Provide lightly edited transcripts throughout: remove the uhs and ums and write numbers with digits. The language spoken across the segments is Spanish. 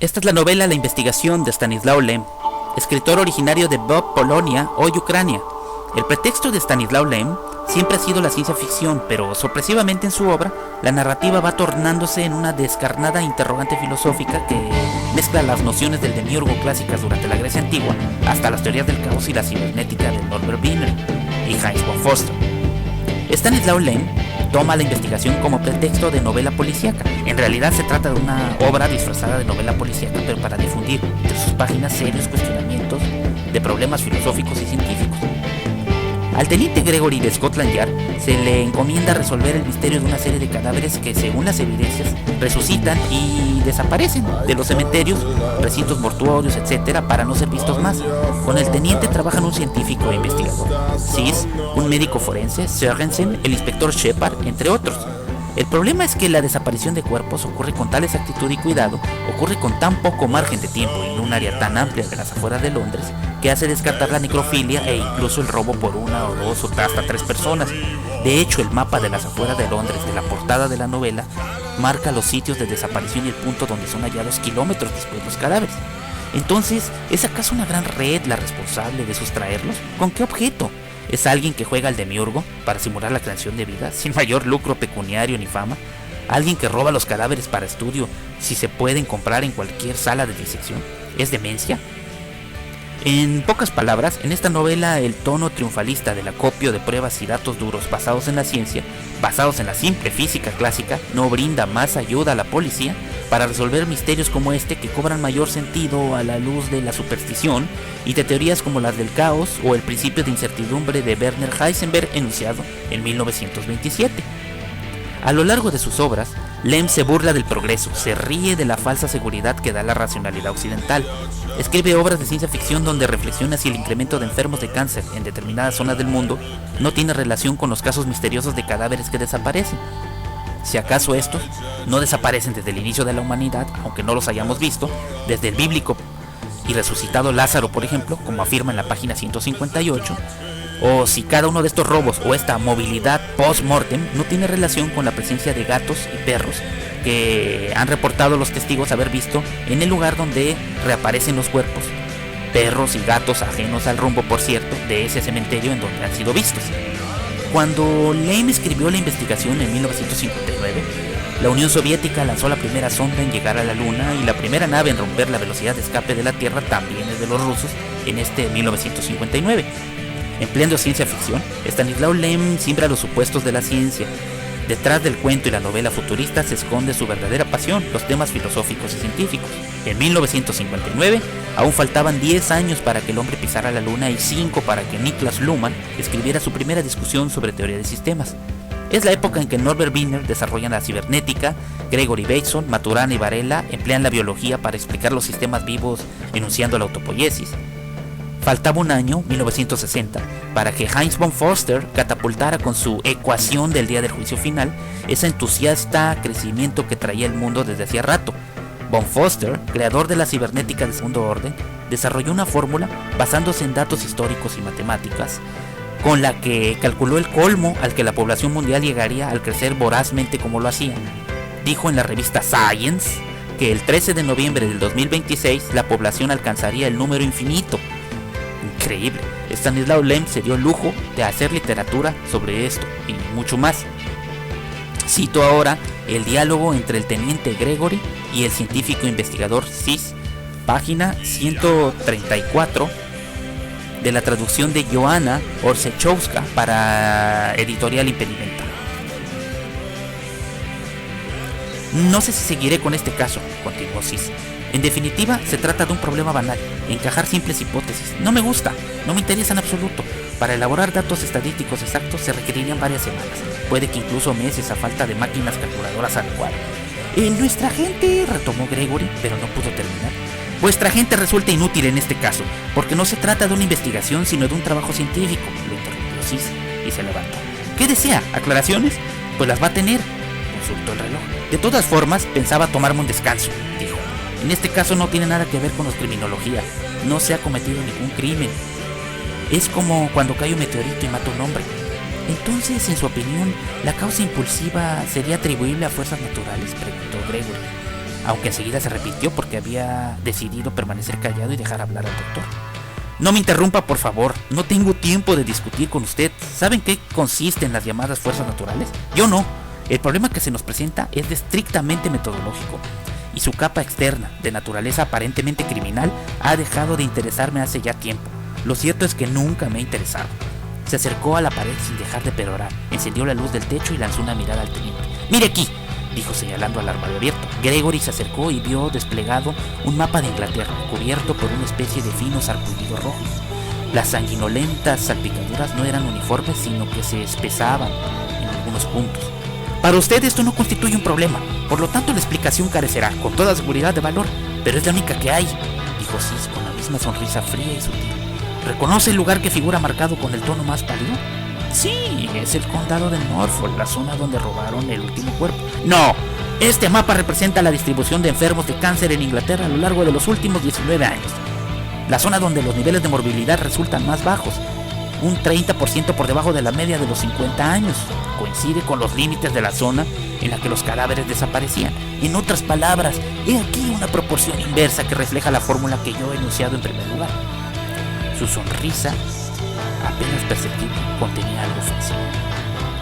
Esta es la novela La investigación de Stanislaw Lem, escritor originario de Lvov, Polonia, hoy Ucrania. El pretexto de Stanislaw Lem siempre ha sido la ciencia ficción, pero sorpresivamente en su obra, la narrativa va tornándose en una descarnada interrogante filosófica que mezcla las nociones del demiurgo clásicas durante la Grecia antigua hasta las teorías del caos y la cibernética de Norbert Wiener y Heinz von Foster. Stanislaw Lem toma la investigación como pretexto de novela policíaca. En realidad se trata de una obra disfrazada de novela policíaca, pero para difundir entre sus páginas serios cuestionamientos de problemas filosóficos y científicos. Al teniente Gregory de Scotland Yard se le encomienda resolver el misterio de una serie de cadáveres que, según las evidencias, resucitan y desaparecen de los cementerios, recintos mortuorios, etc., para no ser vistos más. Con el teniente trabajan un científico e investigador, Sis, un médico forense, Sørensen, el inspector Shepard, entre otros. El problema es que la desaparición de cuerpos ocurre con tal exactitud y cuidado, ocurre con tan poco margen de tiempo y en un área tan amplia de las afueras de Londres, que hace descartar la necrofilia e incluso el robo por una o dos o hasta tres personas. De hecho, el mapa de las afueras de Londres de la portada de la novela marca los sitios de desaparición y el punto donde son hallados kilómetros después de los cadáveres. Entonces, ¿es acaso una gran red la responsable de sustraerlos? ¿Con qué objeto? ¿Es alguien que juega al demiurgo para simular la creación de vida sin mayor lucro pecuniario ni fama? ¿Alguien que roba los cadáveres para estudio si se pueden comprar en cualquier sala de disección? ¿Es demencia? En pocas palabras, en esta novela el tono triunfalista del acopio de pruebas y datos duros basados en la ciencia, basados en la simple física clásica, no brinda más ayuda a la policía para resolver misterios como este, que cobran mayor sentido a la luz de la superstición y de teorías como las del caos o el principio de incertidumbre de Werner Heisenberg enunciado en 1927. A lo largo de sus obras, Lem se burla del progreso, se ríe de la falsa seguridad que da la racionalidad occidental. Escribe obras de ciencia ficción donde reflexiona si el incremento de enfermos de cáncer en determinadas zonas del mundo no tiene relación con los casos misteriosos de cadáveres que desaparecen. Si acaso estos no desaparecen desde el inicio de la humanidad, aunque no los hayamos visto, desde el bíblico y resucitado Lázaro, por ejemplo, como afirma en la página 158, o si cada uno de estos robos o esta movilidad post-mortem no tiene relación con la presencia de gatos y perros que han reportado los testigos haber visto en el lugar donde reaparecen los cuerpos, perros y gatos ajenos al rumbo, por cierto, de ese cementerio en donde han sido vistos. Cuando Lem escribió la investigación en 1959, la Unión Soviética lanzó la primera sonda en llegar a la Luna y la primera nave en romper la velocidad de escape de la Tierra también es de los rusos en 1959. Empleando ciencia ficción, Stanislaw Lem siembra los supuestos de la ciencia. Detrás del cuento y la novela futurista se esconde su verdadera pasión, los temas filosóficos y científicos. En 1959, aún faltaban 10 años para que el hombre pisara la luna y 5 para que Niklas Luhmann escribiera su primera discusión sobre teoría de sistemas. Es la época en que Norbert Wiener desarrolla la cibernética, Gregory Bateson, Maturana y Varela emplean la biología para explicar los sistemas vivos enunciando la autopoiesis. Faltaba un año, 1960, para que Heinz von Foster catapultara con su ecuación del día del juicio final ese entusiasta crecimiento que traía el mundo desde hacía rato. Von Foster, creador de la cibernética de segundo orden, desarrolló una fórmula basándose en datos históricos y matemáticas, con la que calculó el colmo al que la población mundial llegaría al crecer vorazmente como lo hacía. Dijo en la revista Science que el 13 de noviembre del 2026 la población alcanzaría el número infinito. Increíble. Stanislaw Lem se dio el lujo de hacer literatura sobre esto y mucho más. Cito ahora el diálogo entre el teniente Gregory y el científico investigador Sis, página 134 de la traducción de Joanna Orzechowska para Editorial Impedimenta. No sé si seguiré con este caso, continuó Sis. En definitiva, se trata de un problema banal, encajar simples hipótesis. No me gusta, no me interesa en absoluto. Para elaborar datos estadísticos exactos se requerirían varias semanas, puede que incluso meses a falta de máquinas calculadoras adecuadas. Nuestra gente, retomó Gregory, pero no pudo terminar. Vuestra gente resulta inútil en este caso, porque no se trata de una investigación, sino de un trabajo científico, lo interrumpió Sis y se levantó. ¿Qué desea? ¿Aclaraciones? Pues las va a tener, consultó el reloj. De todas formas, pensaba tomarme un descanso, dijo. En este caso no tiene nada que ver con la criminología, no se ha cometido ningún crimen. Es como cuando cae un meteorito y mata a un hombre. Entonces, en su opinión, ¿la causa impulsiva sería atribuible a fuerzas naturales?, preguntó Gregory. aunque enseguida se arrepintió porque había decidido permanecer callado y dejar hablar al doctor. No me interrumpa, por favor, no tengo tiempo de discutir con usted. ¿Saben qué consisten las llamadas fuerzas naturales? Yo no. El problema que se nos presenta es de estrictamente metodológico, y su capa externa, de naturaleza aparentemente criminal, ha dejado de interesarme hace ya tiempo. Lo cierto es que nunca me ha interesado. Se acercó a la pared sin dejar de perorar, encendió la luz del techo y lanzó una mirada al teniente. «Mire aquí», dijo señalando al armario abierto. Gregory se acercó y vio desplegado un mapa de Inglaterra, cubierto por una especie de finos sarpullidos rojos. Las sanguinolentas salpicaduras no eran uniformes, sino que se espesaban en algunos puntos. «Para usted esto no constituye un problema, por lo tanto la explicación carecerá, con toda seguridad, de valor, pero es la única que hay», dijo Sis con la misma sonrisa fría y sutil. «¿Reconoce el lugar que figura marcado con el tono más pálido?» «Sí, es el condado de Norfolk, la zona donde robaron el último cuerpo». «No, este mapa representa la distribución de enfermos de cáncer en Inglaterra a lo largo de los últimos 19 años. La zona donde los niveles de morbilidad resultan más bajos, un 30% por debajo de la media de los 50 años. Coincide con los límites de la zona en la que los cadáveres desaparecían. En otras palabras, he aquí una proporción inversa que refleja la fórmula que yo he enunciado en primer lugar». Su sonrisa, apenas perceptible, contenía algo ofensivo.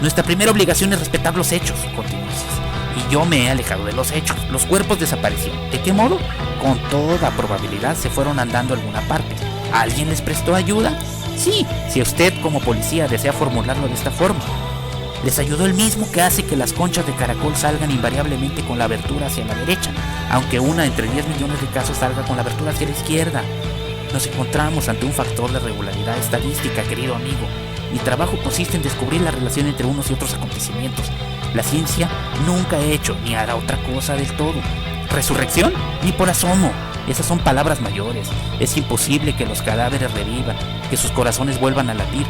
«Nuestra primera obligación es respetar los hechos», continuó Sis, «y yo me he alejado de los hechos. Los cuerpos desaparecieron. ¿De qué modo? Con toda probabilidad se fueron andando a alguna parte. ¿Alguien les prestó ayuda? Sí, si usted como policía desea formularlo de esta forma. Les ayudó el mismo que hace que las conchas de caracol salgan invariablemente con la abertura hacia la derecha, aunque una entre 10 millones de casos salga con la abertura hacia la izquierda. Nos encontramos ante un factor de regularidad estadística, querido amigo. Mi trabajo consiste en descubrir la relación entre unos y otros acontecimientos. La ciencia nunca ha hecho ni hará otra cosa del todo. ¿Resurrección? Ni por asomo. Esas son palabras mayores. Es imposible que los cadáveres revivan, que sus corazones vuelvan a latir,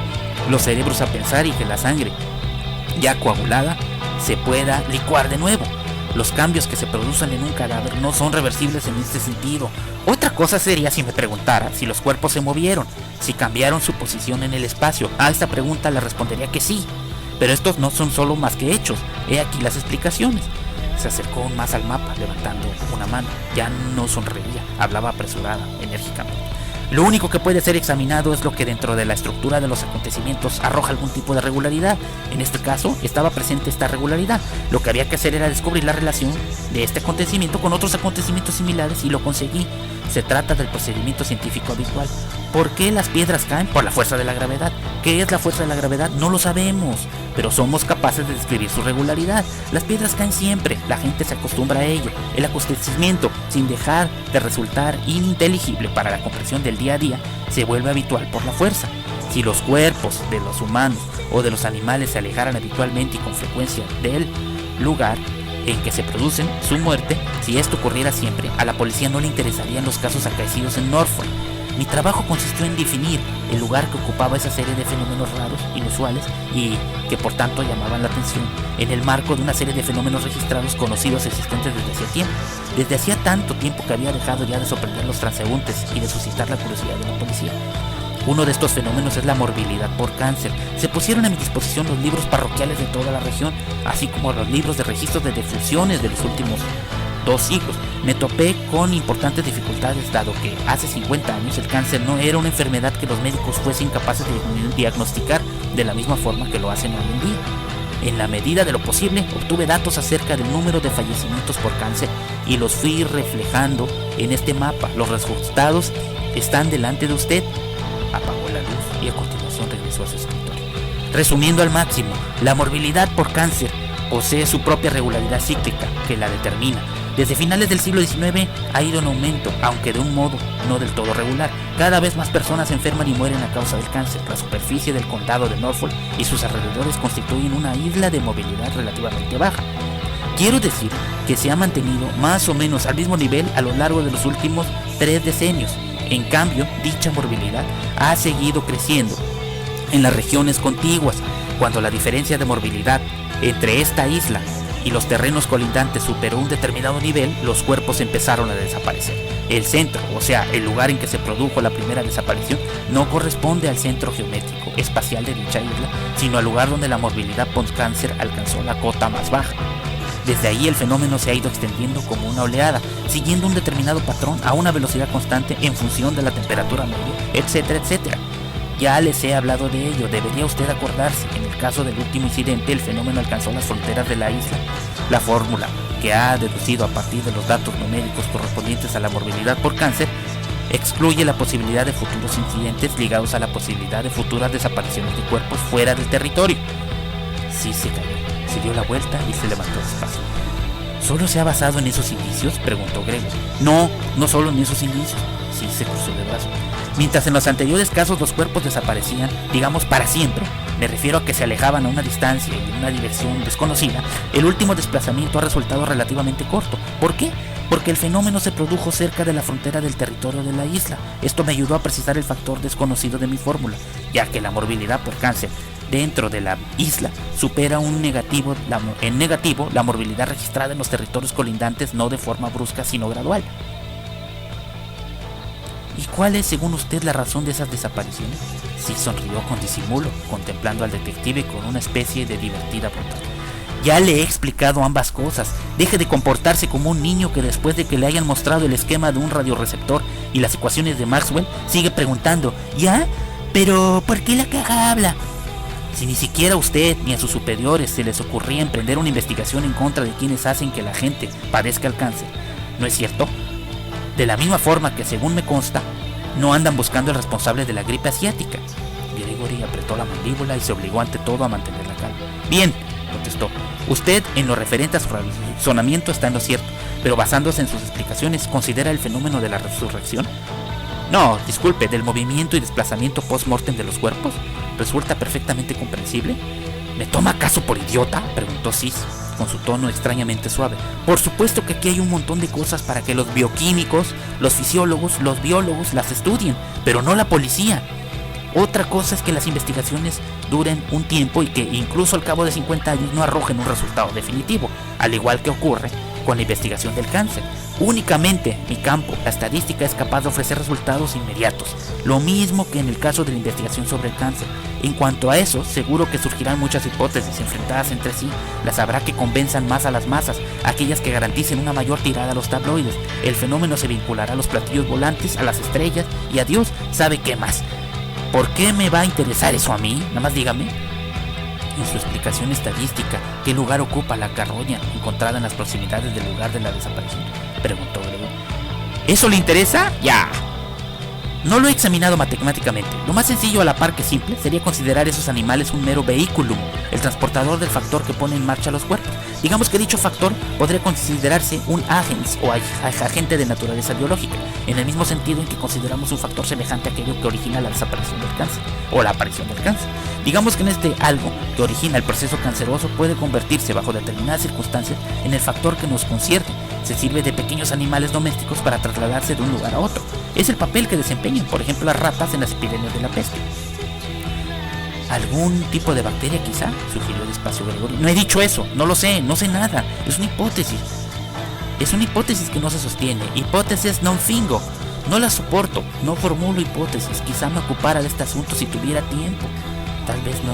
los cerebros a pensar y que la sangre, ya coagulada, se pueda licuar de nuevo. Los cambios que se producen en un cadáver no son reversibles en este sentido. Otra cosa sería si me preguntara si los cuerpos se movieron, si cambiaron su posición en el espacio. A esta pregunta le respondería que sí. Pero estos no son solo más que hechos. He aquí las explicaciones. Se acercó aún más al mapa, levantando una mano. Ya no sonreía, hablaba apresurada, enérgicamente. Lo único que puede ser examinado es lo que dentro de la estructura de los acontecimientos arroja algún tipo de regularidad. En este caso, estaba presente esta regularidad. Lo que había que hacer era descubrir la relación de este acontecimiento con otros acontecimientos similares y lo conseguí. Se trata del procedimiento científico habitual. ¿Por qué las piedras caen? Por la fuerza de la gravedad. ¿Qué es la fuerza de la gravedad? No lo sabemos, pero somos capaces de describir su regularidad. Las piedras caen siempre, la gente se acostumbra a ello. El acontecimiento, sin dejar de resultar ininteligible para la comprensión del día a día, se vuelve habitual por la fuerza. Si los cuerpos de los humanos o de los animales se alejaran habitualmente y con frecuencia del lugar en que se producen su muerte, si esto ocurriera siempre, a la policía no le interesarían los casos acaecidos en Norfolk. Mi trabajo consistió en definir el lugar que ocupaba esa serie de fenómenos raros, inusuales y que por tanto llamaban la atención en el marco de una serie de fenómenos registrados, conocidos, existentes desde hacía tiempo. Desde hacía tanto tiempo que había dejado ya de sorprender a los transeúntes y de suscitar la curiosidad de la policía. Uno de estos fenómenos es la morbilidad por cáncer. Se pusieron a mi disposición los libros parroquiales de toda la región, así como los libros de registros de defunciones de los últimos 2 siglos. Me topé con importantes dificultades, dado que hace 50 años el cáncer no era una enfermedad que los médicos fuesen capaces de diagnosticar de la misma forma que lo hacen hoy en día. En la medida de lo posible, obtuve datos acerca del número de fallecimientos por cáncer y los fui reflejando en este mapa. Los resultados están delante de usted. Apagó la luz y a continuación regresó a su escritorio. Resumiendo al máximo, la morbilidad por cáncer posee su propia regularidad cíclica que la determina. Desde finales del siglo XIX ha ido en aumento, aunque de un modo no del todo regular. Cada vez más personas se enferman y mueren a causa del cáncer. La superficie del condado de Norfolk y sus alrededores constituyen una isla de movilidad relativamente baja. Quiero decir que se ha mantenido más o menos al mismo nivel a lo largo de los últimos 3 decenios. En cambio, dicha morbilidad ha seguido creciendo en las regiones contiguas. Cuando la diferencia de morbilidad entre esta isla y los terrenos colindantes superó un determinado nivel, los cuerpos empezaron a desaparecer. El centro, o sea, el lugar en que se produjo la primera desaparición, no corresponde al centro geométrico espacial de dicha isla, sino al lugar donde la morbilidad por cáncer alcanzó la cota más baja. Desde ahí el fenómeno se ha ido extendiendo como una oleada, siguiendo un determinado patrón a una velocidad constante en función de la temperatura media, etcétera, etcétera. Ya les he hablado de ello, debería usted acordarse. En el caso del último incidente, el fenómeno alcanzó las fronteras de la isla. La fórmula, que ha deducido a partir de los datos numéricos correspondientes a la morbilidad por cáncer, excluye la posibilidad de futuros incidentes ligados a la posibilidad de futuras desapariciones de cuerpos fuera del territorio. Sí se cayó, se dio la vuelta y se levantó despacio. ¿Solo se ha basado en esos indicios?, preguntó Gregory. No, no solo en esos indicios. Sí se cruzó de brazos. Mientras en los anteriores casos los cuerpos desaparecían, digamos para siempre, me refiero a que se alejaban a una distancia y en una dirección desconocida, el último desplazamiento ha resultado relativamente corto. ¿Por qué? Porque el fenómeno se produjo cerca de la frontera del territorio de la isla. Esto me ayudó a precisar el factor desconocido de mi fórmula, ya que la morbilidad por cáncer dentro de la isla supera en negativo la morbilidad registrada en los territorios colindantes, no de forma brusca sino gradual. ¿Y cuál es, según usted, la razón de esas desapariciones? Sí sonrió con disimulo, contemplando al detective con una especie de divertida bondad. Ya le he explicado ambas cosas. Deje de comportarse como un niño que después de que le hayan mostrado el esquema de un radioreceptor y las ecuaciones de Maxwell, sigue preguntando, ¿ya? ¿Pero por qué la caja habla? Si ni siquiera a usted ni a sus superiores se les ocurría emprender una investigación en contra de quienes hacen que la gente padezca el cáncer, ¿no es cierto? De la misma forma que, según me consta, no andan buscando al responsable de la gripe asiática. Gregory apretó la mandíbula y se obligó ante todo a mantener la calma. Bien, contestó. Usted, en lo referente a su razonamiento, está en lo cierto, pero basándose en sus explicaciones, ¿considera el fenómeno de la resurrección? No, disculpe, del movimiento y desplazamiento post-mortem de los cuerpos. ¿Resulta perfectamente comprensible? ¿Me toma acaso por idiota?, preguntó Sis, con su tono extrañamente suave. Por supuesto que aquí hay un montón de cosas para que los bioquímicos, los fisiólogos, los biólogos las estudien, pero no la policía. Otra cosa es que las investigaciones duren un tiempo y que incluso al cabo de 50 años no arrojen un resultado definitivo, al igual que ocurre con la investigación del cáncer. Únicamente mi campo, la estadística, es capaz de ofrecer resultados inmediatos, lo mismo que en el caso de la investigación sobre el cáncer. En cuanto a eso, seguro que surgirán muchas hipótesis enfrentadas entre sí. Las habrá que convenzan más a las masas, aquellas que garanticen una mayor tirada a los tabloides. El fenómeno se vinculará a los platillos volantes, a las estrellas y a Dios sabe qué más. ¿Por qué me va a interesar eso a mí? Nada más dígame. En su explicación estadística, ¿qué lugar ocupa la carroña encontrada en las proximidades del lugar de la desaparición?, preguntó Gregory. ¿Eso le interesa? Ya. No lo he examinado matemáticamente. Lo más sencillo, a la par que simple, sería considerar esos animales un mero vehículum, el transportador del factor que pone en marcha los cuerpos. Digamos que dicho factor podría considerarse un agens o agente de naturaleza biológica, en el mismo sentido en que consideramos un factor semejante a aquello que origina la desaparición del cáncer, o la aparición del cáncer. Digamos que en este algo que origina el proceso canceroso puede convertirse, bajo determinadas circunstancias, en el factor que nos concierne. Se sirve de pequeños animales domésticos para trasladarse de un lugar a otro. Es el papel que desempeñan, por ejemplo, las ratas en las epidemias de la peste. ¿Algún tipo de bacteria quizá?, sugirió despacio Gregory. No he dicho eso, no lo sé, no sé nada. Es una hipótesis. Es una hipótesis que no se sostiene. Hipótesis non fingo. No la soporto, no formulo hipótesis. Quizá me ocupara de este asunto si tuviera tiempo. Tal vez no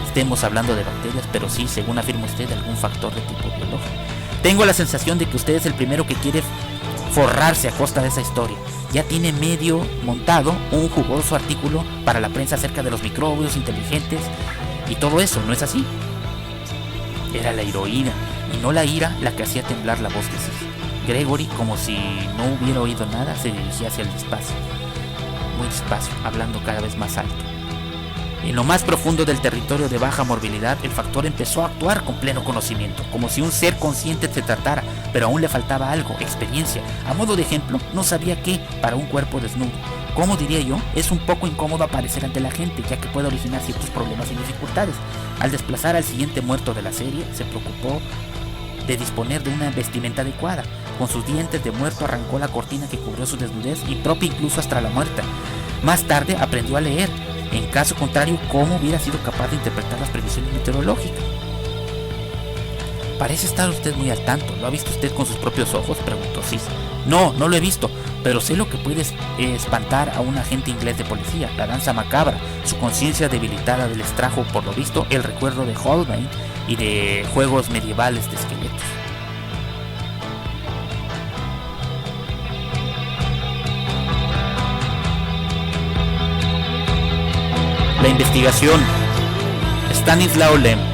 estemos hablando de bacterias, pero sí, según afirma usted, algún factor de tipo biológico. Tengo la sensación de que usted es el primero que quiere forrarse a costa de esa historia. Ya tiene medio montado un jugoso artículo para la prensa acerca de los microbios inteligentes y todo eso, ¿no es así? Era la heroína y no la ira la que hacía temblar la voz de Sis. Gregory, como si no hubiera oído nada, se dirigía hacia el despacio, muy despacio, hablando cada vez más alto. En lo más profundo del territorio de baja morbilidad, el factor empezó a actuar con pleno conocimiento, como si un ser consciente se tratara, pero aún le faltaba algo, experiencia. A modo de ejemplo, no sabía qué para un cuerpo desnudo. ¿Cómo diría yo? Es un poco incómodo aparecer ante la gente, ya que puede originar ciertos problemas y dificultades. Al desplazar al siguiente muerto de la serie, se preocupó de disponer de una vestimenta adecuada. Con sus dientes de muerto arrancó la cortina que cubrió su desnudez, impropia incluso hasta la muerta. Más tarde aprendió a leer. En caso contrario, ¿cómo hubiera sido capaz de interpretar las previsiones meteorológicas? Parece estar usted muy al tanto. ¿Lo ha visto usted con sus propios ojos?, preguntó Sis. No, no lo he visto, pero sé lo que puede espantar a un agente inglés de policía, la danza macabra. Su conciencia debilitada les trajo, por lo visto, el recuerdo de Holbein y de juegos medievales de esqueletos. Investigación. Stanislaw Lem.